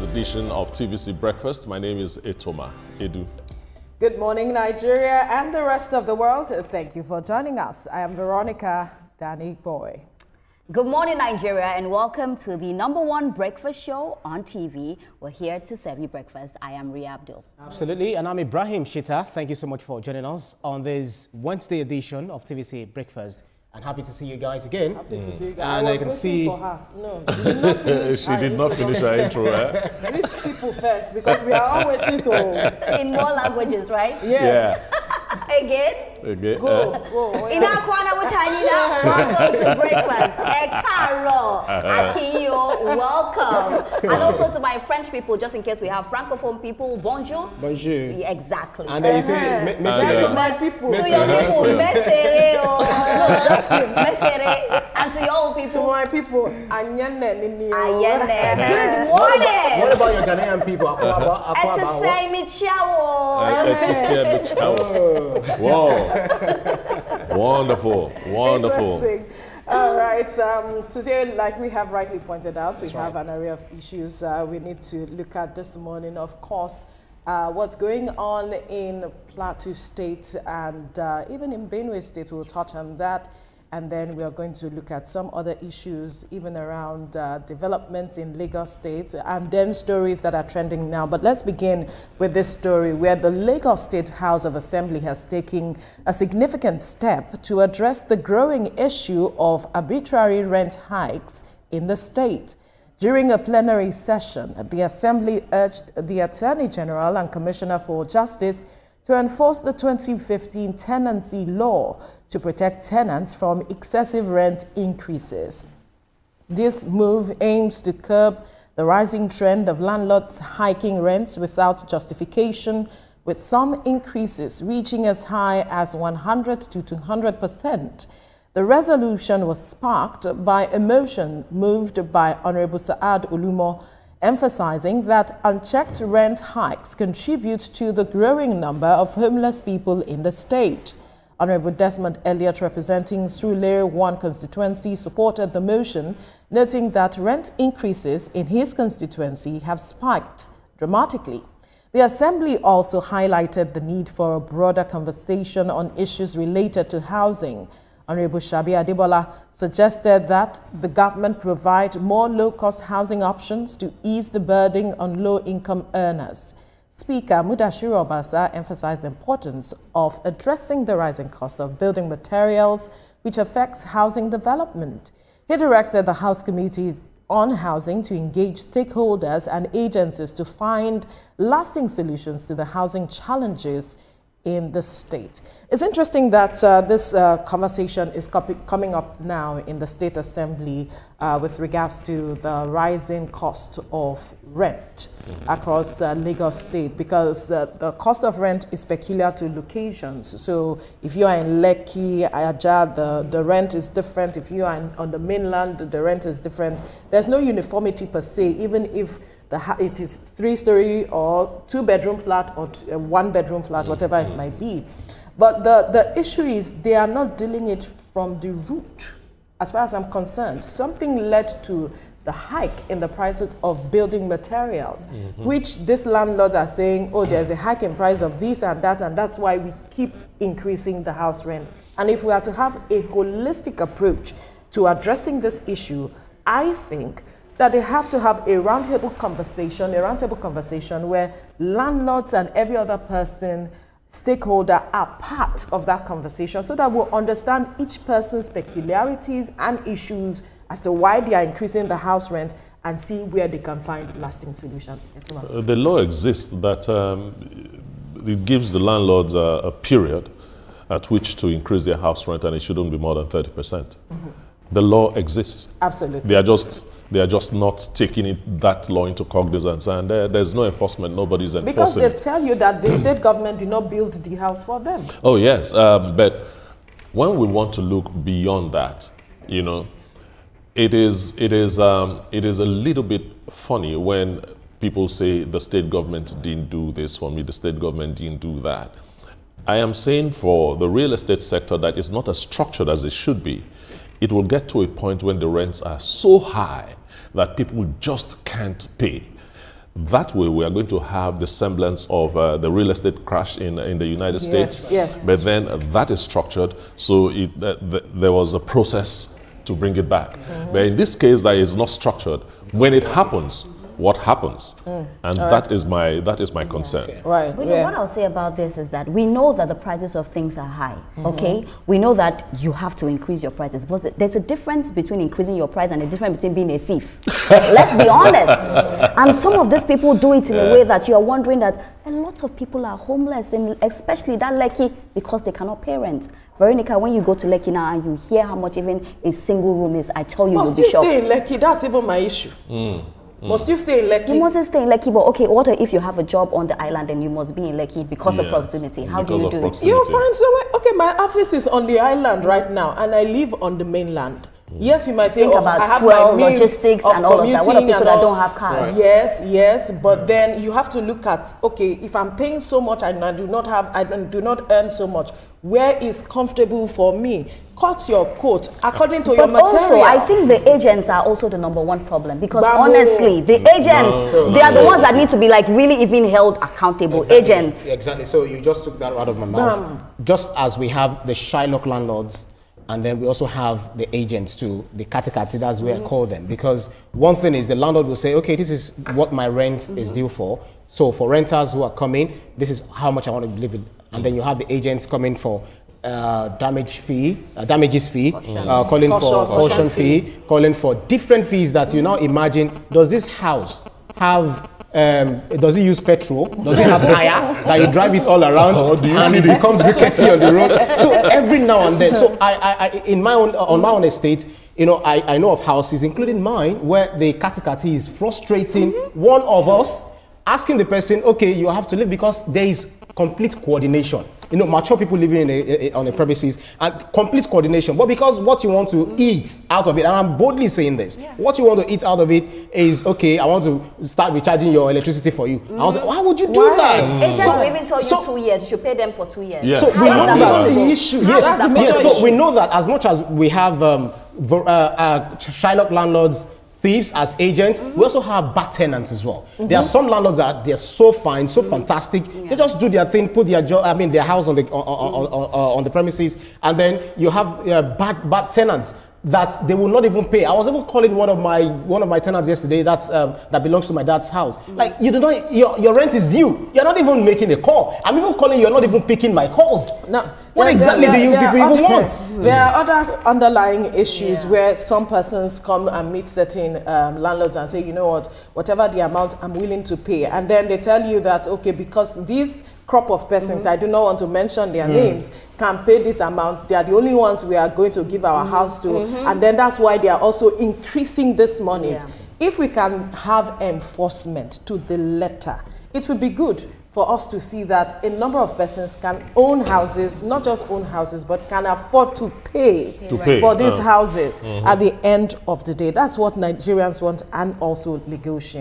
edition of TVC Breakfast. My name is Etoma Edu. Good morning, Nigeria and the rest of the world. Thank you for joining us. I am Veronica Danny Boy. Good morning, Nigeria, and welcome to the #1 breakfast show on TV. We're here to serve you breakfast. I am Ria Abdul. Absolutely, and I'm Ibrahim Shita. Thank you so much for joining us on this Wednesday edition of TVC Breakfast. And happy to see you guys again. Happy to see you guys. And I can see. For her. No, she did not finish. She did not finish her intro. Read people first because we are all waiting to. In more languages, right? Yes. Yeah. Again? Okay. Go. In Akwana Wutanyila, welcome to breakfast. Caro, Akiyo, welcome. And also to my French people, just in case we have Francophone people, bonjour. Bonjour. Yeah, exactly. And then you say, To my people. To your people, mesere. No, that's you. Mesere. And to your own To people, my people, Anyene Nini. Ayene. Good morning. What about your Ghanaian people? Etisei Michiawo. Wow. Wonderful. Wonderful. Interesting. All right. Today, like we have rightly pointed out, we have an array of issues we need to look at this morning. Of course, what's going on in Plateau State and even in Benue State, we'll touch on that. And then we are going to look at some other issues, even around developments in Lagos State, and then stories that are trending now. But let's begin with this story where the Lagos State House of Assembly has taken a significant step to address the growing issue of arbitrary rent hikes in the state. During a plenary session, the Assembly urged the Attorney General and Commissioner for Justice to enforce the 2015 tenancy law to protect tenants from excessive rent increases. This move aims to curb the rising trend of landlords hiking rents without justification, with some increases reaching as high as 100 to 200%. The resolution was sparked by a motion moved by Honorable Saad Olumo, emphasizing that unchecked rent hikes contribute to the growing number of homeless people in the state. Honorable Desmond Elliott, representing Surulere 1 constituency, supported the motion, noting that rent increases in his constituency have spiked dramatically. The Assembly also highlighted the need for a broader conversation on issues related to housing. Honorable Shabi Adebola suggested that the government provide more low-cost housing options to ease the burden on low-income earners. Speaker Mudashiru Obasa emphasized the importance of addressing the rising cost of building materials, which affects housing development. He directed the House Committee on Housing to engage stakeholders and agencies to find lasting solutions to the housing challenges in the state. It's interesting that this conversation is coming up now in the State Assembly with regards to the rising cost of rent across Lagos State, because the cost of rent is peculiar to locations. So if you are in Lekki, Ajah, the rent is different. If you are on the mainland, the rent is different. There's no uniformity per se, even if it is 3-story or 2-bedroom flat or 1-bedroom flat, whatever it might be. But the issue is they are not dealing it from the root. As far as I'm concerned, something led to the hike in the prices of building materials, which these landlords are saying, oh, there's a hike in price of this and that's why we keep increasing the house rent. And if we are to have a holistic approach to addressing this issue, I think that they have to have a roundtable conversation where landlords and every other stakeholder are part of that conversation, so that we'll understand each person's peculiarities and issues as to why they are increasing the house rent and see where they can find lasting solutions. The law exists that it gives the landlords a period at which to increase their house rent, and it shouldn't be more than 30%. The law exists. Absolutely. They are just not taking that law into cognizance, and there's no enforcement. Nobody's enforcing. Because they tell you that the state government did not build the house for them. Oh yes, but when we want to look beyond that, you know, it is a little bit funny when people say the state government didn't do this for me, the state government didn't do that. I am saying for the real estate sector that is not as structured as it should be. It will get to a point when the rents are so high that people just can't pay. that way we are going to have the semblance of the real estate crash in the United States. Yes. But then that is structured, so there was a process to bring it back. But in this case, that is not structured. When it happens, what happens? And that is my concern. Right. But what I'll say about this is that we know that the prices of things are high, okay? We know that you have to increase your prices, but there's a difference between increasing your price and a difference between being a thief. Let's be honest. And some of these people do it in a way that you are wondering that a lot of people are homeless, and especially that Lekki, because they cannot pay rent. Veronica, when you go to Lekki now and you hear how much even a single room is, I tell you, you'll be shocked. Must you stay in Lekki? That's even my issue. Must you stay in Lekki? You mustn't stay in Lekki, but okay, what if you have a job on the island and you must be in Lekki because of proximity? How do you do it? You'll find somewhere. Okay, my office is on the island right now, and I live on the mainland. Yes, you might say, Think about I have fuel, my means logistics, and all of that. What are people that don't have cars? Right. Yes, but then you have to look at, okay, if I'm paying so much and I do not earn so much, where is comfortable for me? Cut your coat according to your material. Also, I think the agents are also the #1 problem, because honestly, the agents, they are the ones that need to be like really even held accountable. Agents. Exactly. So you just took that out of my mouth. Just as we have the Shylock landlords, and then we also have the agents too, the katikati, that's where I call them. Because one thing is the landlord will say, okay, this is what my rent is due for. So for renters who are coming, this is how much I want to live with. And then you have the agents coming for damages fee, calling for caution fee, calling for different fees that you now imagine. Does this house have, does it use petrol? Does it have tire that you drive it all around and it becomes rickety on the road? So every now and then, so on my own estate, you know, I know of houses, including mine, where the katikati is frustrating one of us, asking the person, okay, you have to leave, because there is complete coordination. You know, mature people living on a premises, and complete coordination. But because what you want to eat out of it, and I'm boldly saying this, what you want to eat out of it is, okay, I want to start recharging your electricity for you. Why would you do that? Agents will even tell you 2 years. You should pay them for 2 years. Yeah. So we know that the issue. Yes, so we know that as much as we have Shylock landlords, thieves as agents, we also have bad tenants as well. There are some landlords that they're so fine, so fantastic. They just do their thing, put their their house on the premises, and then you have bad tenants that they will not even pay. I was even calling one of my tenants yesterday that belongs to my dad's house. Like, you do not, your rent is due. You're not even making a call. I'm even calling, you're not even picking my calls. No. What exactly do you people even want? There are other underlying issues where some persons come and meet certain landlords and say, you know what, whatever the amount, I'm willing to pay. And then they tell you that, okay, because these crop of persons, I do not want to mention their names, can pay this amount, they are the only ones we are going to give our house to. And then that's why they are also increasing these monies. If we can have enforcement to the letter, it would be good for us to see that a number of persons can own houses, not just own houses, but can afford to pay for these houses at the end of the day. That's what Nigerians want, and also negotiate.